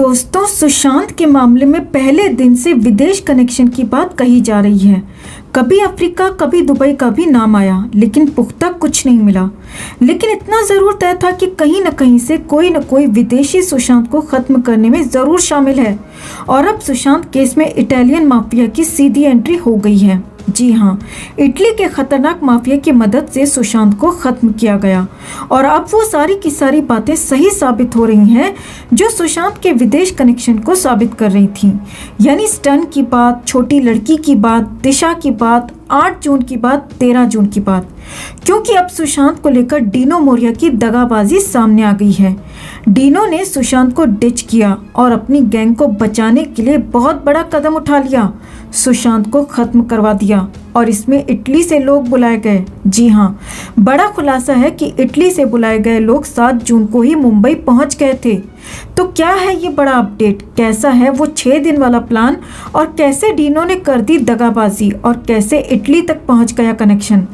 दोस्तों, सुशांत के मामले में पहले दिन से विदेश कनेक्शन की बात कही जा रही है। कभी अफ्रीका, कभी दुबई का भी नाम आया, लेकिन पुख्ता कुछ नहीं मिला। लेकिन इतना ज़रूर तय था कि कहीं न कहीं से कोई न कोई विदेशी सुशांत को ख़त्म करने में ज़रूर शामिल है। और अब सुशांत केस में इटालियन माफिया की सीधी एंट्री हो गई है। जी हाँ, इटली के खतरनाक माफिया की मदद से सुशांत को ख़त्म किया गया। और अब वो सारी की सारी बातें सही साबित हो रही हैं जो सुशांत के विदेश कनेक्शन को साबित कर रही थी। यानी स्टन की बात, छोटी लड़की की बात, दिशा की बात, 8 जून की बात, 13 जून की बात। क्योंकि अब सुशांत को लेकर डीनो मोरिया की दगाबाजी सामने आ गई है। डीनो ने सुशांत को डिच किया और अपनी गैंग को बचाने के लिए बहुत बड़ा कदम उठा लिया। सुशांत को खत्म करवा दिया और इसमें इटली से लोग बुलाए गए। जी हाँ, बड़ा खुलासा है कि इटली से बुलाए गए लोग 7 जून को ही मुंबई पहुंच गए थे। तो क्या है ये बड़ा अपडेट, कैसा है वो 6 दिन वाला प्लान, और कैसे डीनो ने कर दी दगाबाजी और कैसे इटली तक पहुंच गया कनेक्शन,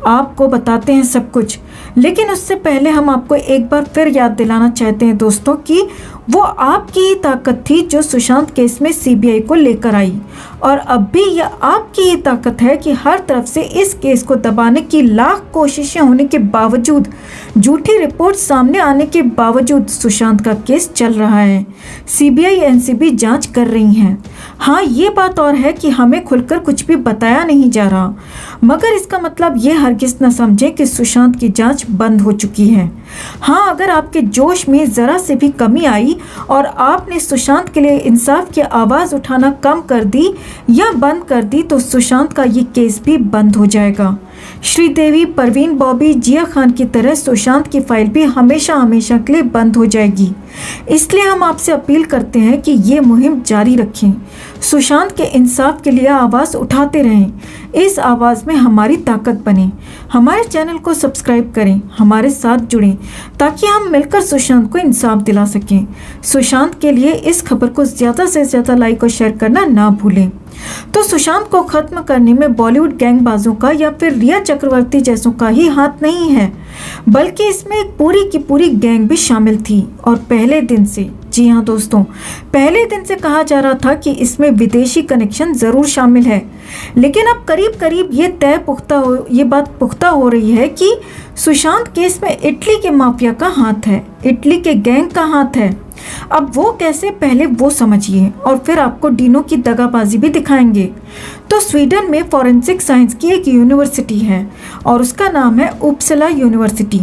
आपको बताते हैं सब कुछ। लेकिन उससे पहले हम आपको एक बार फिर याद दिलाना चाहते हैं दोस्तों कि वो आपकी ही ताकत थी जो सुशांत केस में सीबीआई को लेकर आई, और अब भी यह आपकी ही ताकत है कि हर तरफ से इस केस को दबाने की लाख कोशिशें होने के बावजूद, झूठी रिपोर्ट सामने आने के बावजूद सुशांत का केस चल रहा है। सीबीआई एनसीबी जांच कर रही हैं। हाँ, ये बात और है कि हमें खुलकर कुछ भी बताया नहीं जा रहा, मगर इसका मतलब ये हरगिज न समझें कि सुशांत की जांच बंद हो चुकी है। हाँ, अगर आपके जोश में ज़रा से भी कमी आई और आपने सुशांत के लिए इंसाफ की आवाज़ उठाना कम कर दी या बंद कर दी, तो सुशांत का ये केस भी बंद हो जाएगा। श्रीदेवी, परवीन, बॉबी, जिया खान की तरह सुशांत की फाइल भी हमेशा हमेशा के लिए बंद हो जाएगी। इसलिए हम आपसे अपील करते हैं कि ये मुहिम जारी रखें, सुशांत के इंसाफ के लिए आवाज़ उठाते रहें। इस आवाज़ में हमारी ताकत बने। हमारे चैनल को सब्सक्राइब करें, हमारे साथ जुड़ें ताकि हम मिलकर सुशांत को इंसाफ दिला सकें। सुशांत के लिए इस खबर को ज़्यादा से ज़्यादा लाइक और शेयर करना ना भूलें। तो सुशांत को खत्म करने में बॉलीवुड गैंगबाजों का या फिर रिया चक्रवर्ती जैसों का ही हाथ नहीं है, बल्कि इसमें एक पूरी की पूरी गैंग भी शामिल थी। और पहले दिन से, जी हाँ दोस्तों, पहले दिन से कहा जा रहा था कि इसमें विदेशी कनेक्शन ज़रूर शामिल है। लेकिन अब करीब करीब ये बात पुख्ता हो रही है कि सुशांत केस में इटली के माफिया का हाथ है, इटली के गैंग का हाथ है। अब वो कैसे, पहले वो समझिए और फिर आपको डीनो की दगाबाजी भी दिखाएंगे। तो स्वीडन में फॉरेंसिक साइंस की एक यूनिवर्सिटी है और उसका नाम है उपसला यूनिवर्सिटी।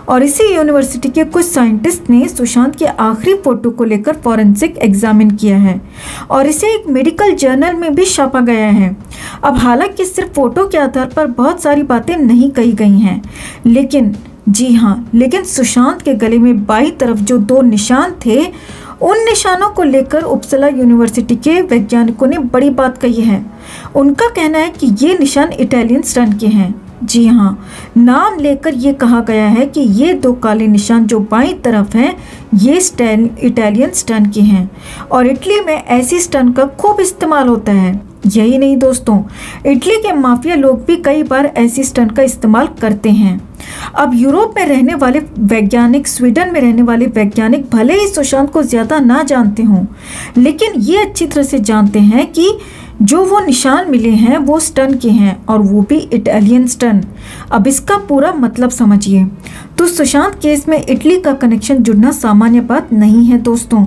और इसी यूनिवर्सिटी के कुछ साइंटिस्ट ने सुशांत के आखिरी फोटो को लेकर फॉरेंसिक एग्जामिन किया है और इसे एक मेडिकल जर्नल में भी छापा गया है। अब हालांकि सिर्फ फोटो के आधार पर बहुत सारी बातें नहीं कही गई हैं, लेकिन जी हाँ, लेकिन सुशांत के गले में बाईं तरफ जो 2 निशान थे, उन निशानों को लेकर उपसला यूनिवर्सिटी के वैज्ञानिकों ने बड़ी बात कही है। उनका कहना है कि ये निशान इटालियन स्टन के हैं। जी हाँ, नाम लेकर ये कहा गया है कि ये 2 काले निशान जो बाईं तरफ हैं, ये इटालियन स्टन के हैं और इटली में ऐसी स्टन का खूब इस्तेमाल होता है। यही नहीं दोस्तों, इटली के माफिया लोग भी कई बार ऐसी स्टंट का इस्तेमाल करते हैं। अब यूरोप में रहने वाले वैज्ञानिक, स्वीडन में रहने वाले वैज्ञानिक भले ही सुशांत को ज़्यादा ना जानते हों, लेकिन ये अच्छी तरह से जानते हैं कि जो वो निशान मिले हैं वो स्टन के हैं और वो भी इटालियन स्टन। अब इसका पूरा मतलब समझिए। तो सुशांत केस में इटली का कनेक्शन जुड़ना सामान्य बात नहीं है दोस्तों,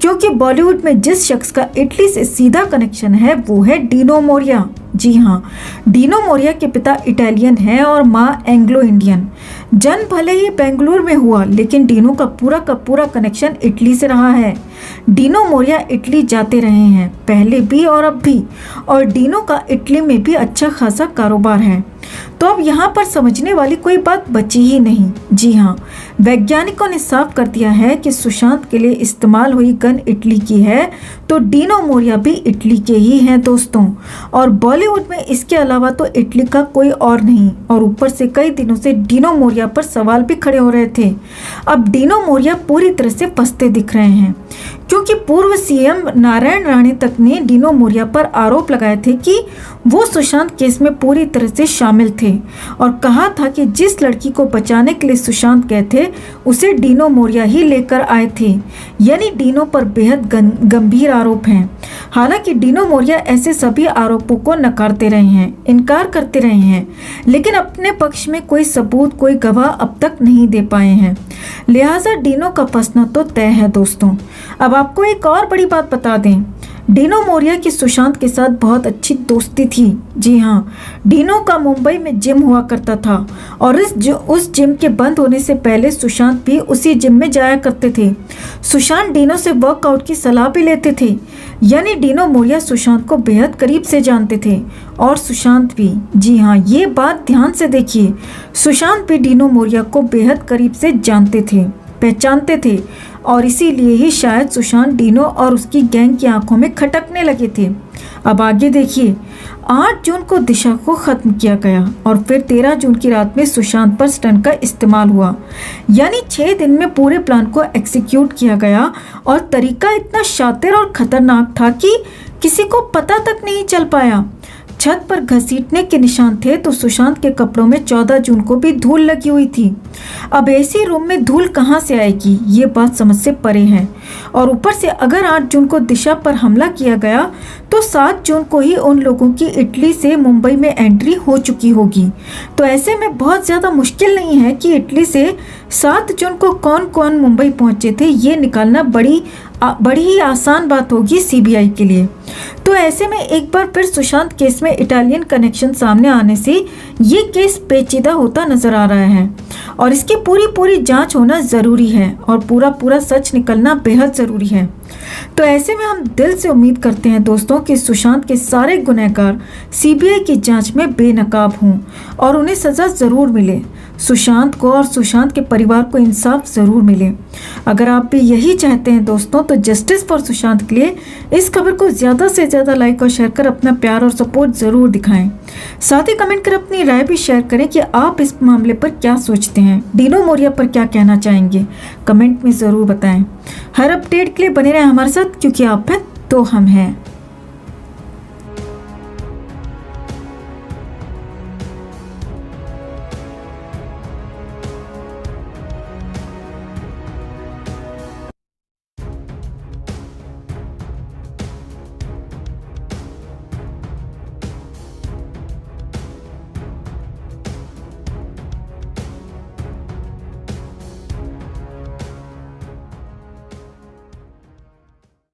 क्योंकि बॉलीवुड में जिस शख्स का इटली से सीधा कनेक्शन है वो है डीनो मोरिया। जी हाँ, डीनो मोरिया के पिता इटालियन हैं और माँ एंग्लो इंडियन। जन्म भले ही बेंगलुरु में हुआ, लेकिन डीनो का पूरा कनेक्शन इटली से रहा है। डीनो मोरिया इटली जाते रहे हैं, पहले भी और अब भी, और डीनो का इटली में भी अच्छा खासा कारोबार है। तो अब यहाँ पर समझने वाली कोई बात बची ही नहीं। जी हाँ, वैज्ञानिकों ने साफ कर दिया है कि सुशांत के लिए इस्तेमाल हुई गन इटली की है, तो डीनो मोरिया भी इटली के ही हैं दोस्तों। और बॉलीवुड में इसके अलावा तो इटली का कोई और नहीं, और ऊपर से कई दिनों से डीनो मोरिया पर सवाल भी खड़े हो रहे थे। अब डीनो मोरिया पूरी तरह से फंसते दिख रहे हैं, क्योंकि क्योंकि पूर्व सीएम नारायण राणे तक ने डीनो मोरिया पर आरोप लगाए थे कि वो सुशांत केस में पूरी तरह से शामिल थे और कहा था कि जिस लड़की को बचाने के लिए सुशांत गए थे उसे डीनो मोरिया ही लेकर आए थे। यानी डीनो पर बेहद गंभीर आरोप हैं। हालांकि डीनो मोरिया ऐसे सभी आरोपों को नकारते रहे हैं, इनकार करते रहे हैं, लेकिन अपने पक्ष में कोई सबूत, कोई गवाह अब तक नहीं दे पाए हैं। लिहाजा डीनो का फंसना तो तय है दोस्तों। अब आपको एक और बड़ी बात बता दें, डीनो मोरिया की सुशांत के साथ बहुत अच्छी दोस्ती थी। जी हाँ, डीनो का मुंबई में जिम हुआ करता था और उस जिम के बंद होने से पहले सुशांत भी उसी जिम में जाया करते थे। सुशांत डीनो से वर्कआउट की सलाह भी लेते थे। यानी डीनो मोरिया सुशांत को बेहद करीब से जानते थे और सुशांत भी। जी हाँ, ये बात ध्यान से देखिए, सुशांत भी डीनो मोरिया को बेहद करीब से जानते थे, पहचानते थे और इसीलिए ही शायद सुशांत डीनो और उसकी गैंग की आंखों में खटकने लगे थे। अब आगे देखिए, 8 जून को दिशा को खत्म किया गया और फिर 13 जून की रात में सुशांत पर स्टंट का इस्तेमाल हुआ। यानी 6 दिन में पूरे प्लान को एग्जीक्यूट किया गया और तरीका इतना शातिर और खतरनाक था कि किसी को पता तक नहीं चल पाया। छत पर घसीटने के निशान थे तो सुशांत के कपड़ों में 14 जून को भी धूल लगी हुई थी। अब ऐसी रूम में धूल कहां से आएगी, ये बात समझ से परे है। और ऊपर से अगर 8 जून को दिशा पर हमला किया गया तो 7 जून को ही उन लोगों की इटली से मुंबई में एंट्री हो चुकी होगी। तो ऐसे में बहुत ज़्यादा मुश्किल नहीं है कि इटली से 7 जून को कौन कौन मुंबई पहुंचे थे, ये निकालना बड़ी ही आसान बात होगी सीबीआई के लिए। तो ऐसे में एक बार फिर सुशांत केस में इटालियन कनेक्शन सामने आने से ये केस पेचीदा होता नजर आ रहा है और इसकी पूरी जांच होना ज़रूरी है और पूरा सच निकलना बेहद ज़रूरी है। तो ऐसे में हम दिल से उम्मीद करते हैं दोस्तों कि सुशांत के सारे गुनहगार सीबीआई की जांच में बेनकाब हों और उन्हें सज़ा ज़रूर मिले। सुशांत को और सुशांत के परिवार को इंसाफ ज़रूर मिले। अगर आप भी यही चाहते हैं दोस्तों तो जस्टिस फॉर सुशांत के लिए इस खबर को ज़्यादा से ज़्यादा लाइक और शेयर कर अपना प्यार और सपोर्ट ज़रूर दिखाएं। साथ ही कमेंट कर अपनी राय भी शेयर करें कि आप इस मामले पर क्या सोचते हैं, डीनो मोरिया पर क्या कहना चाहेंगे, कमेंट में ज़रूर बताएं। हर अपडेट के लिए बने रहें हमारे साथ, क्योंकि आप हैं तो हम हैं।